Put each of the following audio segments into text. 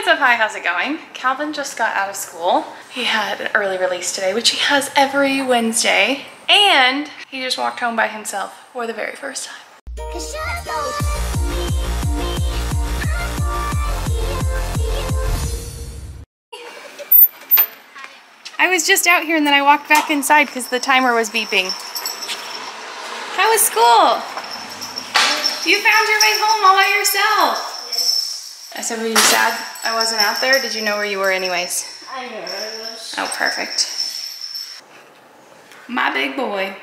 what's up? Hi, how's it going? Calvin just got out of school. He had an early release today, which he has every Wednesday, and he just walked home by himself for the very first time. I was just out here and then I walked back inside because the timer was beeping. How was school? You found your way home all by yourself. I said, were you sad I wasn't out there? Did you know where you were anyways? I know where I was. Oh, perfect. My big boy.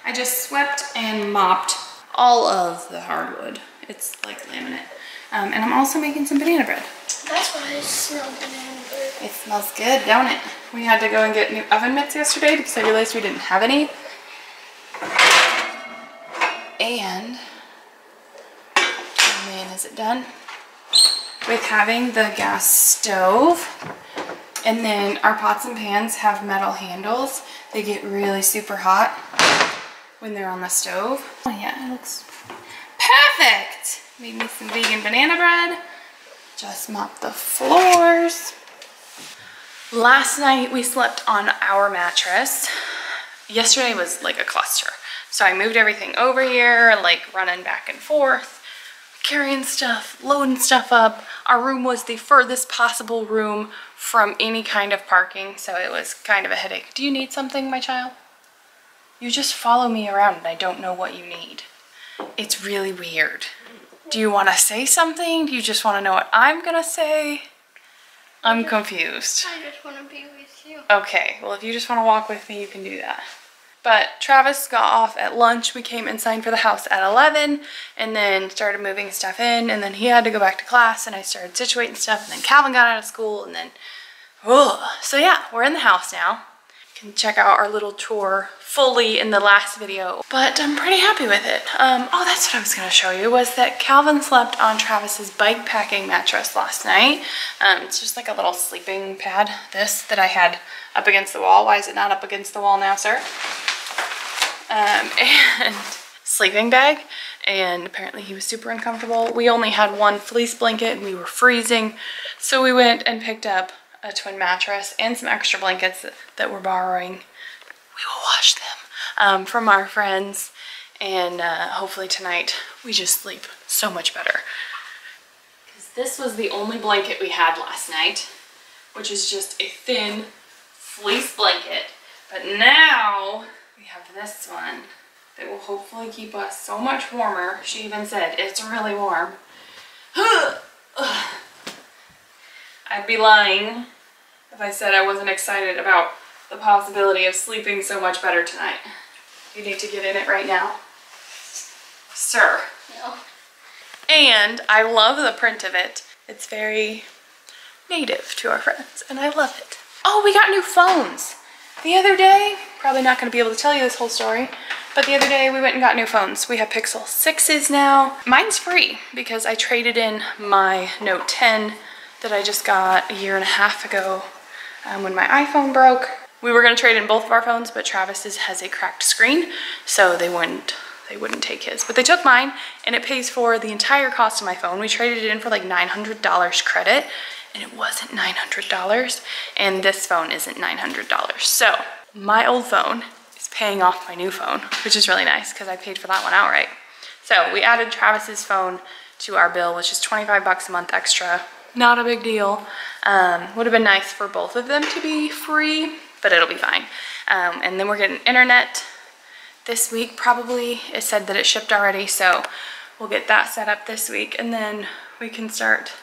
I just swept and mopped all of the hardwood. It's like laminate. And I'm also making some banana bread. That's why I smell banana bread. It smells good, don't it? We had to go and get new oven mitts yesterday because I realized we didn't have any. And oh man, is it done? With having the gas stove, and then our pots and pans have metal handles. They get really super hot when they're on the stove. Oh yeah, it looks perfect. Made me some vegan banana bread. Just mopped the floors. Last night we slept on our mattress. Yesterday was like a cluster. So I moved everything over here, like running back and forth, carrying stuff, loading stuff up. Our room was the furthest possible room from any kind of parking, so it was kind of a headache. Do you need something, my child? You just follow me around and I don't know what you need. It's really weird. Do you want to say something? Do you just want to know what I'm gonna say? I'm confused. I just want to be with you. Okay, well if you just want to walk with me, you can do that. But Travis got off at lunch. We came and signed for the house at 11 and then started moving stuff in, and then he had to go back to class and I started situating stuff, and then Calvin got out of school, and then so yeah, we're in the house now. You can check out our little tour fully in the last video, but I'm pretty happy with it. Oh, that's what I was gonna show you, was that Calvin slept on Travis's bike packing mattress last night. It's just like a little sleeping pad, that I had up against the wall. Why is it not up against the wall now, sir? And sleeping bag, and apparently he was super uncomfortable. We only had one fleece blanket and we were freezing, so we went and picked up a twin mattress and some extra blankets that we're borrowing. We will wash them from our friends, and hopefully tonight we just sleep so much better, because this was the only blanket we had last night, which is just a thin fleece blanket. But now we have this one that will hopefully keep us so much warmer. She even said it's really warm. I'd be lying if I said I wasn't excited about the possibility of sleeping so much better tonight. You need to get in it right now, sir. No. And I love the print of it. It's very native to our friends, and I love it. Oh, we got new phones. The other day, probably not going to be able to tell you this whole story, but the other day we went and got new phones. We have Pixel 6s now. Mine's free because I traded in my Note 10 that I just got a year and a half ago when my iPhone broke. We were going to trade in both of our phones, but Travis's has a cracked screen, so they wouldn't take his. But they took mine, and it pays for the entire cost of my phone. We traded it in for like $900 credit, and it wasn't $900, and this phone isn't $900. So my old phone is paying off my new phone, which is really nice because I paid for that one outright. So we added Travis's phone to our bill, which is 25 bucks a month extra. Not a big deal. Would have been nice for both of them to be free, but it'll be fine. And then we're getting internet this week probably. It said that it shipped already, so we'll get that set up this week, and then we can start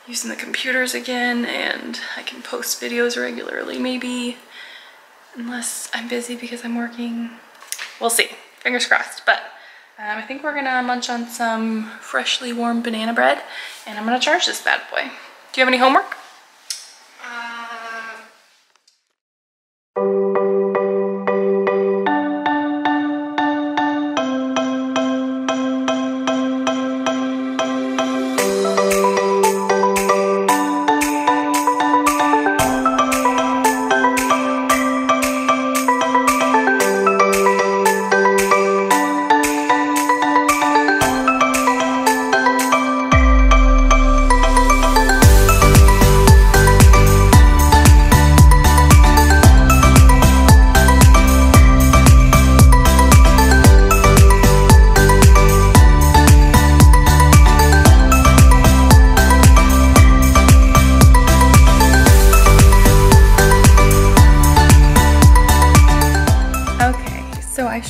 using the computers again, and I can post videos regularly, maybe, unless I'm busy because I'm working. We'll see, fingers crossed. But I think we're gonna munch on some freshly warmed banana bread, and I'm gonna charge this bad boy. Do you have any homework?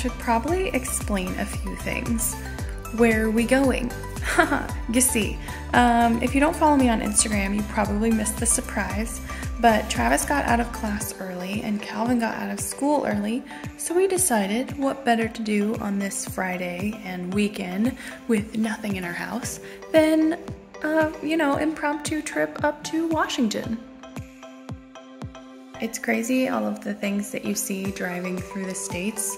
should probably explain a few things. Where are we going? Haha, you see. If you don't follow me on Instagram, you probably missed the surprise, but Travis got out of class early and Calvin got out of school early, so we decided what better to do on this Friday and weekend with nothing in our house than, impromptu trip up to Washington. It's crazy all of the things that you see driving through the States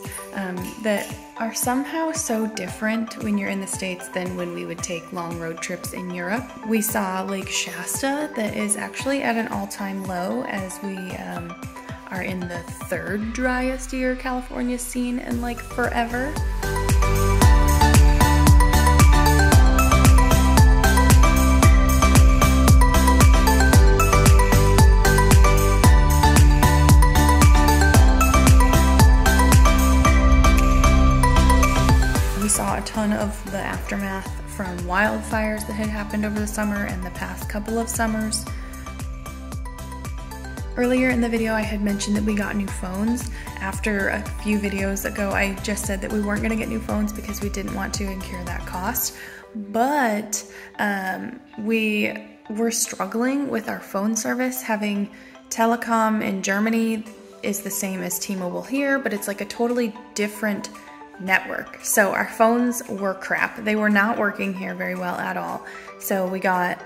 that are somehow so different when you're in the States than when we would take long road trips in Europe. We saw Lake Shasta that is actually at an all-time low as we are in the third driest year California's seen in like forever. We saw a ton of the aftermath from wildfires that had happened over the summer and the past couple of summers. Earlier in the video, I had mentioned that we got new phones. After a few videos ago, I just said that we weren't going to get new phones because we didn't want to incur that cost. But we were struggling with our phone service. Having telecom in Germany is the same as T-Mobile here, but it's like a totally different network. So our phones were crap. They were not working here very well at all. So we got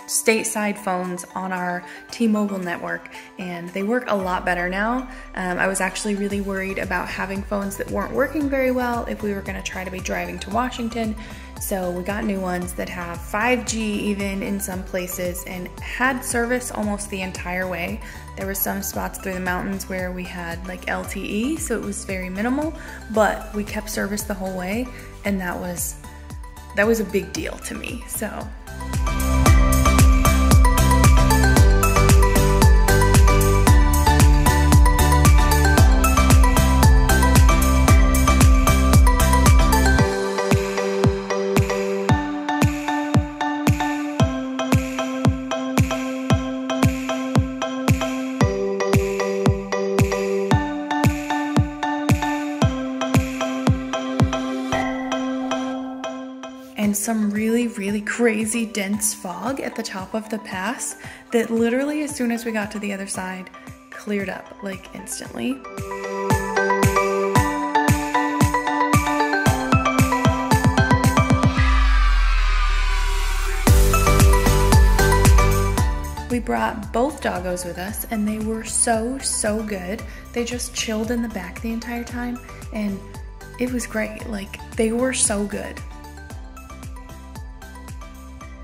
stateside phones on our T-Mobile network and they work a lot better now. I was actually really worried about having phones that weren't working very well if we were going to try to be driving to Washington. So we got new ones that have 5G even in some places and had service almost the entire way. There were some spots through the mountains where we had like LTE, so it was very minimal, but we kept service the whole way, and that was a big deal to me. So and some really crazy dense fog at the top of the pass that literally as soon as we got to the other side cleared up like instantly. We brought both doggos with us and they were so good. They just chilled in the back the entire time and it was great. Like, they were so good.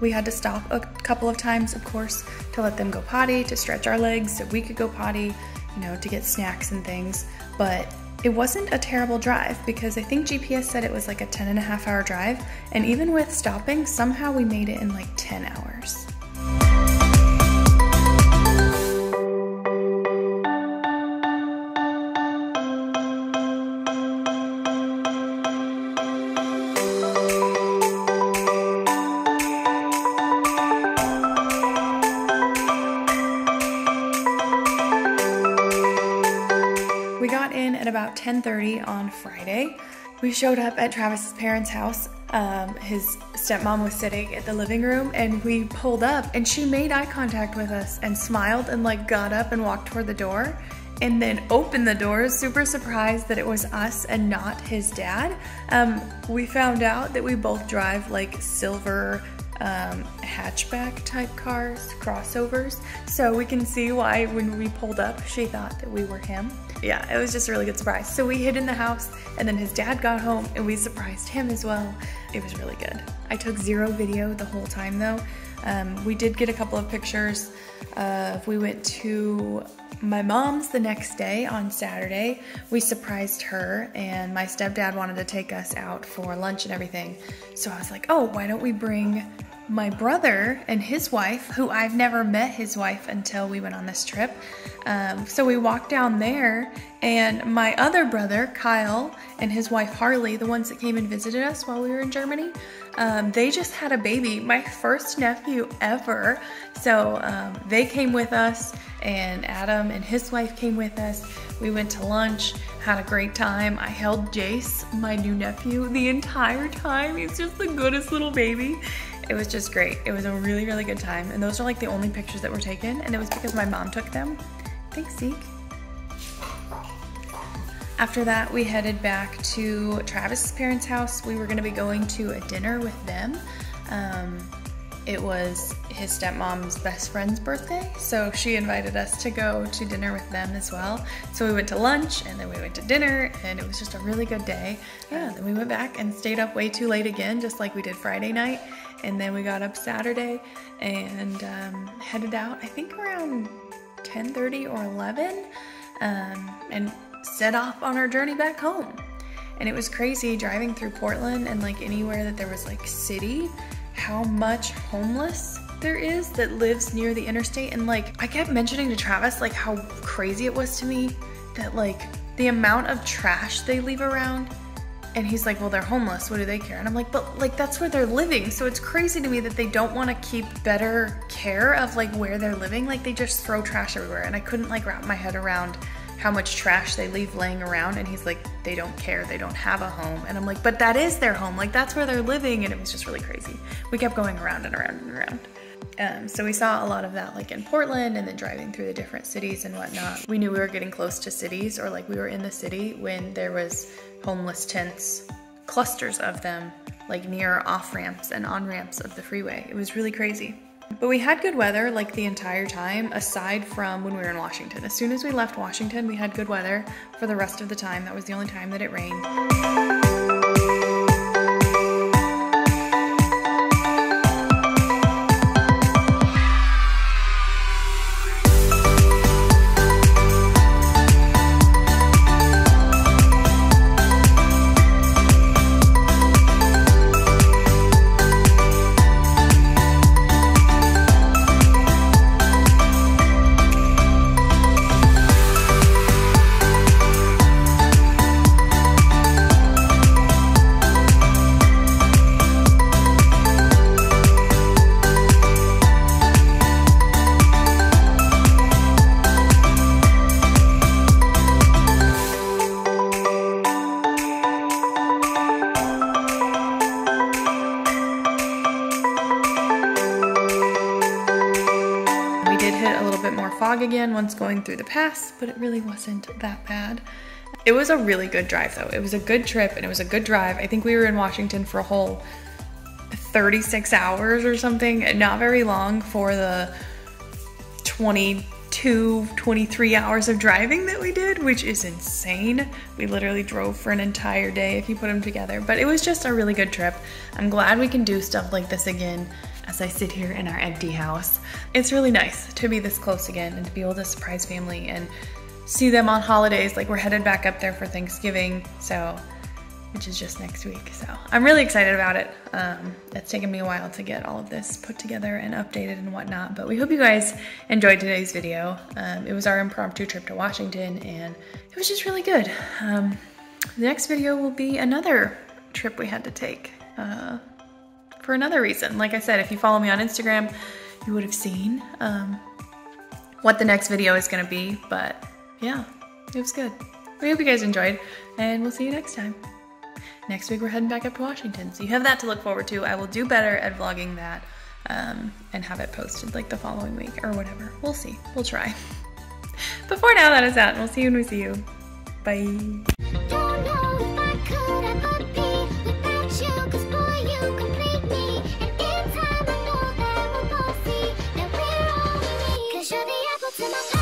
We had to stop a couple of times, of course, to let them go potty, to stretch our legs so we could go potty, to get snacks and things. But it wasn't a terrible drive because I think GPS said it was like a 10.5-hour drive. And even with stopping, somehow we made it in like 10 hours. We got in at about 10:30 on Friday. We showed up at Travis's parents' house. His stepmom was sitting at the living room and we pulled up and she made eye contact with us and smiled and like got up and walked toward the door and then opened the door, super surprised that it was us and not his dad. We found out that we both drive like silver hatchback type cars, crossovers, so we can see why when we pulled up she thought that we were him. Yeah, it was just a really good surprise. So we hid in the house and then his dad got home and we surprised him as well. It was really good. I took zero video the whole time though. We did get a couple of pictures. We went to my mom's the next day on Saturday. We surprised her and my stepdad wanted to take us out for lunch and everything. So I was like, oh, why don't we bring my brother and his wife, who I've never met his wife until we went on this trip. So we walked down there, and my other brother, Kyle, and his wife, Harley, the ones that came and visited us while we were in Germany, they just had a baby, my first nephew ever. So they came with us, and Adam and his wife came with us. We went to lunch, had a great time. I held Jace, my new nephew, the entire time. He's just the goodest little baby. It was just great. It was a really, really good time. And those are like the only pictures that were taken, and it was because my mom took them. Thanks, Zeke. After that, we headed back to Travis's parents' house. We were gonna be going to a dinner with them. It was his stepmom's best friend's birthday, so she invited us to go to dinner with them as well. So we went to lunch, and then we went to dinner, and it was just a really good day. Yeah, then we went back and stayed up way too late again, just like we did Friday night. And then we got up Saturday and headed out, I think around 10:30 or 11, and set off on our journey back home. And it was crazy driving through Portland and like anywhere that there was like city, how much homeless there is that lives near the interstate. And like I kept mentioning to Travis like how crazy it was to me that like the amount of trash they leave around. And he's like, well, they're homeless, what do they care? And I'm like, but like that's where they're living. So it's crazy to me that they don't want to keep better care of like where they're living. Like they just throw trash everywhere. And I couldn't like wrap my head around how much trash they leave laying around. And he's like, they don't care, they don't have a home. And I'm like, but that is their home, like that's where they're living. And it was just really crazy. We kept going around and around and around. So we saw a lot of that like in Portland, and then driving through the different cities and whatnot. We knew we were getting close to cities, or like we were in the city when there was homeless tents, clusters of them, like near off-ramps and on-ramps of the freeway. It was really crazy. But we had good weather like the entire time, aside from when we were in Washington. As soon as we left Washington, we had good weather for the rest of the time. That was the only time that it rained. Again once going through the pass, but it really wasn't that bad. It was a really good drive though. It was a good trip and it was a good drive. I think we were in Washington for a whole 36 hours or something, not very long for the 22, 23 hours of driving that we did, which is insane. We literally drove for an entire day if you put them together, but it was just a really good trip. I'm glad we can do stuff like this again as I sit here in our empty house. It's really nice to be this close again and to be able to surprise family and see them on holidays. Like we're headed back up there for Thanksgiving, so, which is just next week. So I'm really excited about it. It's taken me a while to get all of this put together and updated and whatnot, but we hope you guys enjoyed today's video. It was our impromptu trip to Washington and it was just really good. The next video will be another trip we had to take. For another reason. Like I said, if you follow me on Instagram, you would have seen what the next video is gonna be, but yeah, it was good. We hope you guys enjoyed, and we'll see you next time. Next week we're heading back up to Washington, so you have that to look forward to. I will do better at vlogging that and have it posted like the following week or whatever. We'll see, we'll try. But for now, that is that, and we'll see you when we see you. Bye. You're the apple to my